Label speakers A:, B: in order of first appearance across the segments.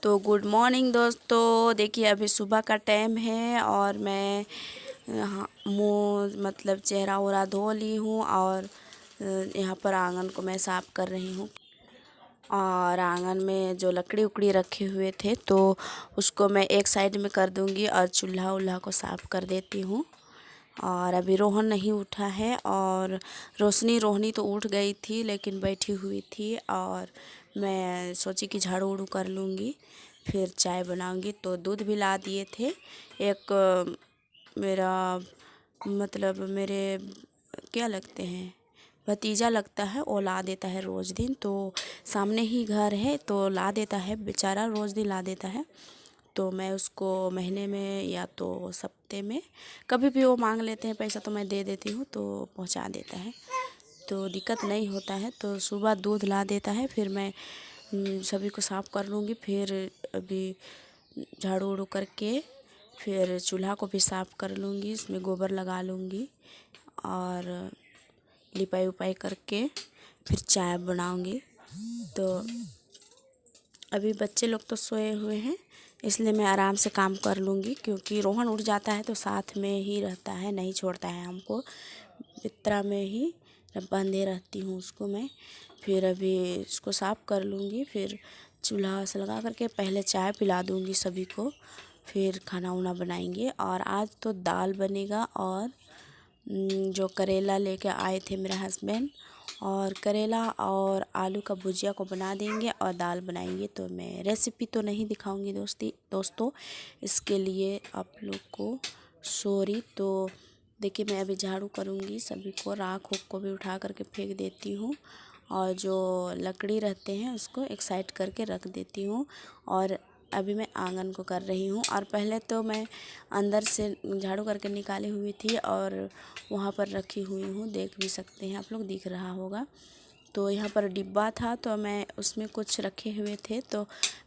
A: तो good morning दोस्तों। देखिए अभी सुबह का टाइम है और मैं मुँह मतलब चेहरा वरा धो ली हूँ और यहाँ पर आंगन को मैं साफ़ कर रही हूँ। और आंगन में जो लकड़ी उकड़ी रखे हुए थे तो उसको मैं एक साइड में कर दूँगी और चूल्हा उल्हा को साफ़ कर देती हूँ। और अभी रोहन नहीं उठा है और रोहनी तो उठ गई थी लेकिन बैठी हुई थी और मैं सोची कि झाड़ू उड़ू कर लूँगी फिर चाय बनाऊँगी। तो दूध भी ला दिए थे। एक मेरा मतलब मेरे क्या लगते हैं भतीजा लगता है, वो ला देता है रोज़ दिन। तो सामने ही घर है तो ला देता है बेचारा, रोज़ दिन ला देता है। तो मैं उसको महीने में या तो सप्ते में कभी भी वो मांग लेते हैं पैसा तो मैं दे देती हूँ तो पहुँचा देता है, तो दिक्कत नहीं होता है। तो सुबह दूध ला देता है फिर मैं सभी को साफ़ कर लूँगी। फिर अभी झाड़ू उड़ू करके फिर चूल्हा को भी साफ़ कर लूँगी, इसमें गोबर लगा लूँगी और लिपाई उपाई करके फिर चाय बनाऊँगी। तो अभी बच्चे लोग तो सोए हुए हैं इसलिए मैं आराम से काम कर लूँगी, क्योंकि रोहन उठ जाता है तो साथ में ही रहता है, नहीं छोड़ता है हमको। बिस्तरा में ही बंधे रहती हूँ उसको मैं। फिर अभी इसको साफ़ कर लूँगी, फिर चूल्हा से लगा करके पहले चाय पिला दूँगी सभी को, फिर खाना वाना बनाएंगे। और आज तो दाल बनेगा और जो करेला लेके आए थे मेरा हस्बैंड, और करेला और आलू का भुजिया को बना देंगे और दाल बनाएंगे। तो मैं रेसिपी तो नहीं दिखाऊंगी दोस्तों, इसके लिए आप लोग को सॉरी। तो देखिए मैं अभी झाड़ू करूंगी, सभी को राख को भी उठा करके फेंक देती हूँ और जो लकड़ी रहते हैं उसको एक साइड करके रख देती हूँ। और अभी मैं आंगन को कर रही हूँ। और पहले तो मैं अंदर से झाड़ू करके निकाली हुई थी और वहाँ पर रखी हुई हूँ, देख भी सकते हैं आप लोग, दिख रहा होगा। तो यहाँ पर डिब्बा था तो मैं उसमें कुछ रखे हुए थे तो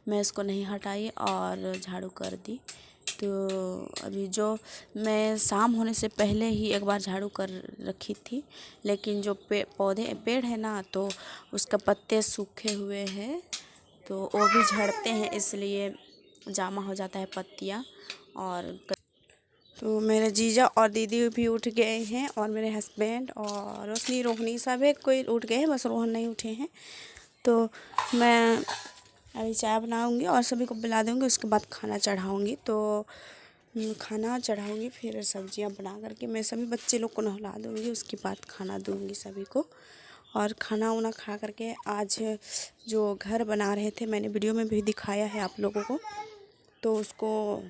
A: मैं इसको नहीं हटाई और झाड़ू कर दी। तो अभी जो मैं शाम होने से पहले ही एक बार झाड़ू कर रखी थी, लेकिन जो पेड़ है ना तो उसका पत्ते सूखे हुए हैं तो वो भी झड़ते हैं, इसलिए जामा हो जाता है पत्तियाँ। और तो मेरे जीजा और दीदी भी उठ गए हैं और मेरे हस्बैंड और रोहनी सब है, कोई उठ गए हैं, बस रोहन नहीं उठे हैं। तो मैं अभी चाय बनाऊंगी और सभी को पिला दूंगी, उसके बाद खाना चढ़ाऊंगी। तो खाना चढ़ाऊंगी फिर सब्जियां बना करके मैं सभी बच्चे लोग को नहला दूंगी, उसके बाद खाना दूंगी सभी को। और खाना वाना खा करके आज जो घर बना रहे थे मैंने वीडियो में भी दिखाया है आप लोगों को, तो उसको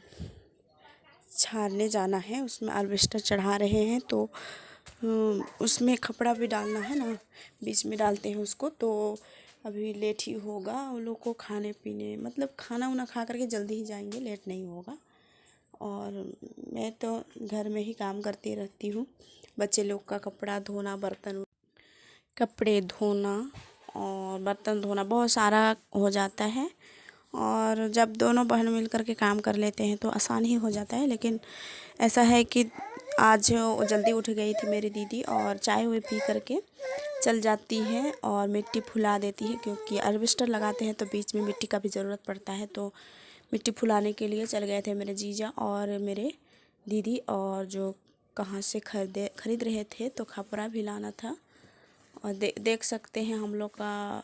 A: छानने जाना है, उसमें अल्वेस्टर चढ़ा रहे हैं। तो उसमें कपड़ा भी डालना है ना, बीच में डालते हैं उसको। तो अभी लेट ही होगा उन लोग को खाने पीने, मतलब खाना वाना खा करके जल्दी ही जाएंगे, लेट नहीं होगा। और मैं तो घर में ही काम करती रहती हूँ, बच्चे लोग का कपड़ा धोना, कपड़े धोना और बर्तन धोना बहुत सारा हो जाता है। और जब दोनों बहन मिल कर के काम कर लेते हैं तो आसान ही हो जाता है। लेकिन ऐसा है कि आज जल्दी उठ गई थी मेरी दीदी और चाय हुई पी करके चल जाती है और मिट्टी फुला देती है, क्योंकि अल्वेस्टर लगाते हैं तो बीच में मिट्टी का भी ज़रूरत पड़ता है। तो मिट्टी फुलाने के लिए चल गए थे मेरे जीजा और मेरे दीदी, और जो कहाँ से खरीद रहे थे तो खपरा भी लाना था। और देख सकते हैं हम लोग का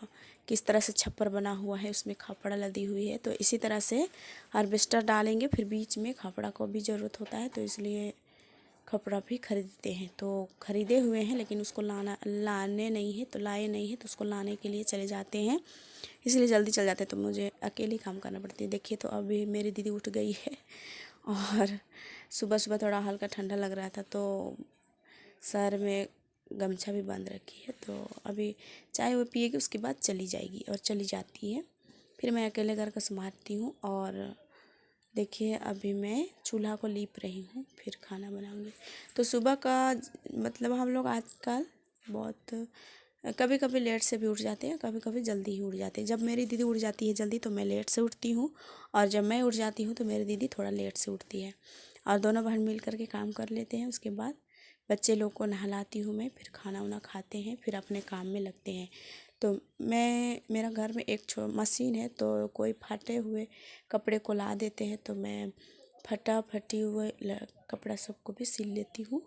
A: किस तरह से छप्पर बना हुआ है, उसमें खपड़ा लदी हुई है। तो इसी तरह से हार्वेस्टर डालेंगे, फिर बीच में खपड़ा को भी ज़रूरत होता है, तो इसलिए खपड़ा भी खरीदते हैं। तो खरीदे हुए हैं लेकिन उसको लाने नहीं है, तो लाए नहीं है तो उसको लाने के लिए चले जाते हैं, इसलिए जल्दी चल जाते हैं। तो मुझे अकेले काम करना पड़ती है। देखिए तो अभी मेरी दीदी उठ गई है और सुबह सुबह थोड़ा हल्का ठंडा लग रहा था तो सर में गमछा भी बांध रखी है। तो अभी चाय वो पिएगी, उसके बाद चली जाएगी और चली जाती है, फिर मैं अकेले घर का संभालती हूँ। और देखिए अभी मैं चूल्हा को लीप रही हूँ, फिर खाना बनाऊँगी। तो सुबह का मतलब हम लोग आजकल बहुत कभी कभी लेट से भी उठ जाते हैं, कभी कभी जल्दी ही उठ जाते हैं। जब मेरी दीदी उठ जाती है जल्दी तो मैं लेट से उठती हूँ, और जब मैं उठ जाती हूँ तो मेरी दीदी थोड़ा लेट से उठती है। और दोनों बहन मिल करके काम कर लेते हैं। उसके बाद बच्चे लोग को नहलाती हूँ मैं, फिर खाना वाना खाते हैं, फिर अपने काम में लगते हैं। तो मेरा घर में एक मशीन है, तो कोई फटे हुए कपड़े को ला देते हैं तो मैं फटी हुए कपड़ा सबको भी सिल लेती हूँ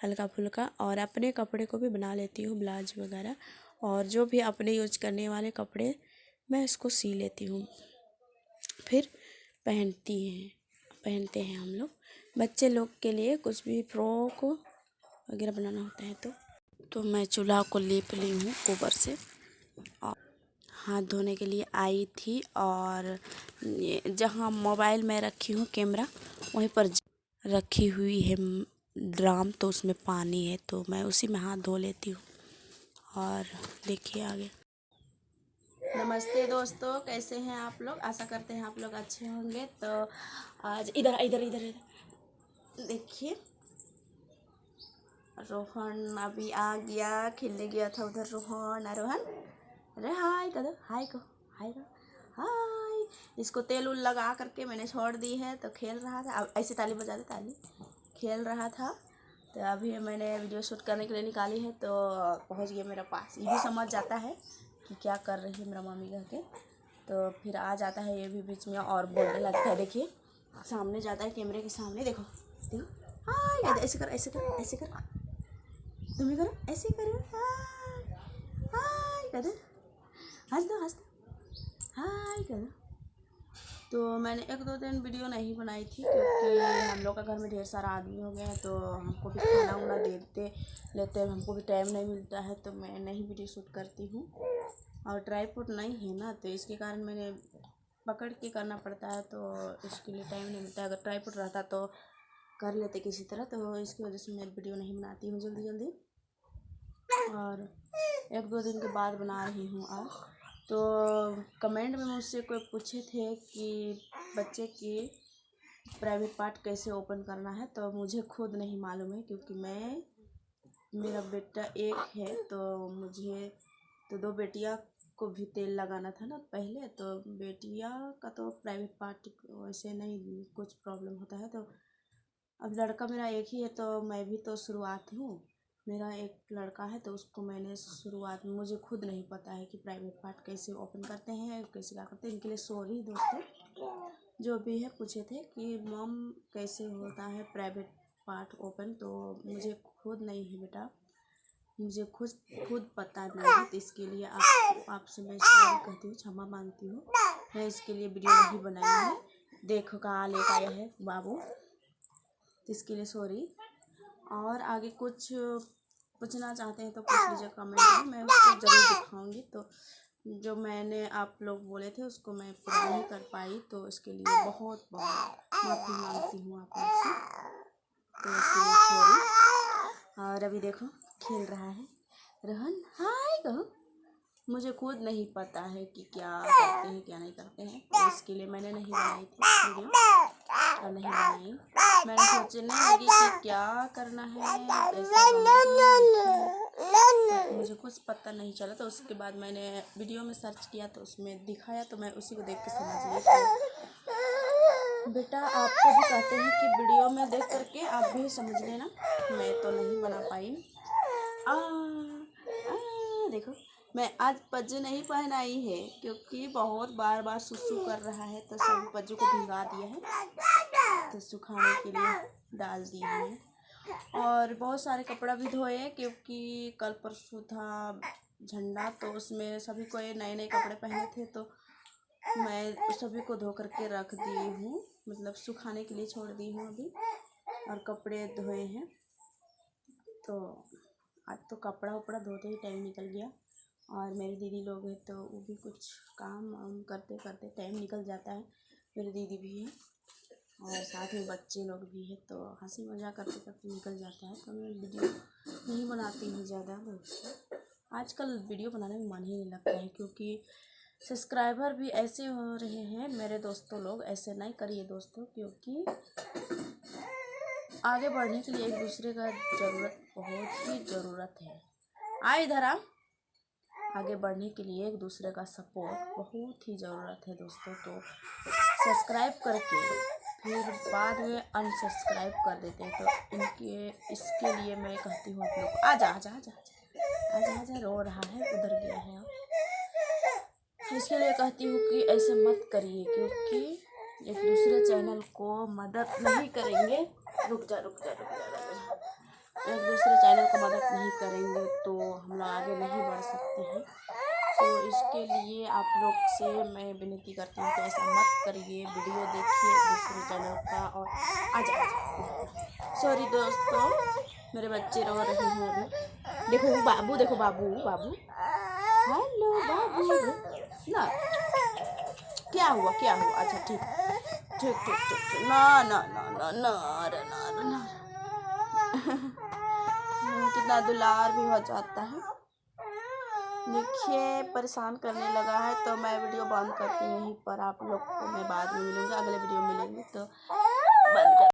A: हल्का फुल्का, और अपने कपड़े को भी बना लेती हूँ ब्लाउज वगैरह, और जो भी अपने यूज करने वाले कपड़े मैं इसको सी लेती हूँ, फिर पहनते हैं हम लोग। बच्चे लोग के लिए कुछ भी फ्रॉक वगैरह बनाना होता है तो मैं चूल्हा को लीप ली हूँ गोबर से, और हाथ धोने के लिए आई थी, और जहाँ मोबाइल में रखी हूँ कैमरा वहीं पर रखी हुई है ड्राम, तो उसमें पानी है तो मैं उसी में हाथ धो लेती हूँ। और देखिए आगे। नमस्ते दोस्तों, कैसे हैं आप लोग? आशा करते हैं आप लोग अच्छे होंगे। तो आज इधर इधर इधर इधर देखिए, रोहन अभी आ गया, खेलने गया था उधर। रोहन अरे हाय कदो, हाय कहो, हाय। इसको तेल उल लगा करके मैंने छोड़ दी है, तो खेल रहा था। अब ऐसे ताली बजा दे, ताली। खेल रहा था, तो अभी मैंने वीडियो शूट करने के लिए निकाली है, तो पहुंच गया मेरे पास। ये भी समझ जाता है कि क्या कर रही है मेरा मम्मी कह के, तो फिर आ जाता है ये भी बीच में और बोलने लगता है। देखिए सामने जाता है कैमरे के सामने, देखो देखो, हाय ऐसे कर ऐसे कर ऐसे कर, तुम भी करो ऐसे करो, हाय हाय कर दो, हंस दो हाय कर दो। तो मैंने 1-2 दिन वीडियो नहीं बनाई थी, क्योंकि हम लोग का घर में ढेर सारा आदमी हो गया है, तो हमको भी खाना वाना देते लेते हमको भी टाइम नहीं मिलता है, तो मैं नहीं वीडियो शूट करती हूँ। और ट्राईपॉड नहीं है ना, तो इसके कारण मैंने पकड़ के करना पड़ता है, तो इसके लिए टाइम नहीं मिलता है। अगर ट्राईपॉड रहता तो कर लेते किसी तरह, तो इसकी वजह से मैं वीडियो नहीं बनाती हूँ जल्दी। और 1-2 दिन के बाद बना रही हूँ आज। तो कमेंट में मुझसे कोई पूछे थे कि बच्चे की प्राइवेट पार्ट कैसे ओपन करना है, तो मुझे खुद नहीं मालूम है, क्योंकि मेरा बेटा एक है, तो मुझे तो 2 बेटियां को भी तेल लगाना था ना पहले, तो बेटियां का तो प्राइवेट पार्ट वैसे नहीं कुछ प्रॉब्लम होता है। तो अब लड़का मेरा एक ही है, तो मैं भी तो शुरुआत हूँ। मेरा एक लड़का है, तो उसको मैंने शुरुआत में, मुझे खुद नहीं पता है कि प्राइवेट पार्ट कैसे ओपन करते हैं, कैसे क्या करते हैं। इनके लिए सॉरी दोस्तों, जो भी है पूछे थे कि मम कैसे होता है प्राइवेट पार्ट ओपन, तो मुझे खुद नहीं है बेटा, मुझे खुद पता नहीं है, तो इसके लिए आपसे मैं सॉरी कहती हूँ, क्षमा मांगती हूँ। मैं इसके लिए वीडियो नहीं बनाई है। देखो कहाँ लेकर आया है बाबू, तो इसके लिए सॉरी। और आगे कुछ पूछना चाहते हैं तो पूछ लीजिए कमेंट में, मैं उसको ज़रूर दिखाऊंगी। तो जो मैंने आप लोग बोले थे उसको मैं पूरा नहीं कर पाई, तो इसके लिए बहुत माफ़ी मांगती हूँ आप लोग से, तो इसके लिए सॉरी। और अभी देखो खेल रहा है रोहन, हाय कहो। मुझे खुद नहीं पता है कि क्या करते हैं क्या नहीं करते हैं, तो इसके लिए मैंने नहीं बनाई थी वीडियो, और नहीं बनाई। मैंने सोचने लगी कि क्या करना है, तो मुझे कुछ पता नहीं चला, तो उसके बाद मैंने वीडियो में सर्च किया तो उसमें दिखाया, तो मैं उसी को देख के समझ ली। तो बेटा आपको भी कहते हैं कि वीडियो में देख करके आप भी समझ लेना, मैं तो नहीं बना पाई। देखो मैं आज पज्जू नहीं पहनाई है, क्योंकि बहुत बार सुसु कर रहा है, तो सभी पज्जू को भिगा दिया है, तो सुखाने के लिए डाल दिए हैं। और बहुत सारे कपड़ा भी धोए, क्योंकि कल परसों था झंडा, तो उसमें सभी को नए नए कपड़े पहने थे, तो मैं सभी को धो करके रख दी हूँ, मतलब सुखाने के लिए छोड़ दी हूँ अभी, और कपड़े धोए हैं। तो आज तो कपड़ा उपड़ा धोते ही टाइम निकल गया, और मेरी दीदी लोग हैं तो वो भी कुछ काम वाम करते करते टाइम निकल जाता है। मेरी दीदी भी है और साथ में बच्चे लोग भी हैं, तो हंसी मजाक करते करते निकल जाता है, तो मैं वीडियो नहीं बनाती हूँ ज़्यादा दोस्तों। आजकल वीडियो बनाने में मन ही नहीं लगता है, क्योंकि सब्सक्राइबर भी ऐसे हो रहे हैं मेरे दोस्तों लोग। ऐसे नहीं करिए दोस्तों, क्योंकि आगे बढ़ने के लिए एक दूसरे का बहुत ही ज़रूरत है। आए इधर आ, आगे बढ़ने के लिए एक दूसरे का सपोर्ट बहुत ही ज़रूरत है दोस्तों। तो सब्सक्राइब करके फिर बाद में अनसब्सक्राइब कर देते हैं, तो इसके लिए मैं कहती हूँ आप लोग आजा रो रहा है, उधर गया है। इसके लिए कहती हूँ कि ऐसे मत करिए, क्योंकि एक दूसरे चैनल को मदद नहीं करेंगे। रुक जा रुक जा रुक जा रुक जा। एक दूसरे चैनल को मदद नहीं करेंगे तो हम लोग आगे नहीं बढ़ सकते हैं। तो इसके लिए आप लोग से मैं विनती करती हूँ कि ऐसा मत करिए, वीडियो देखिए दूसरे चैनल का। और आजा सॉरी दोस्तों, मेरे बच्चे रो रहे हैं अभी। देखो बाबू, देखो बाबू बाबू, हेलो बाबू ना, क्या हुआ क्या हुआ? अच्छा ठीक ठीक ठीक ठीक ठीक। ना ना ना ना ना रे ना रे ना। कितना दुलार भी हो जाता है। देखिए परेशान करने लगा है, तो मैं वीडियो बंद करती हूँ यहीं पर। आप लोग को मैं बाद में मिलूँगी, अगले वीडियो मिलेंगे तो बंद कर।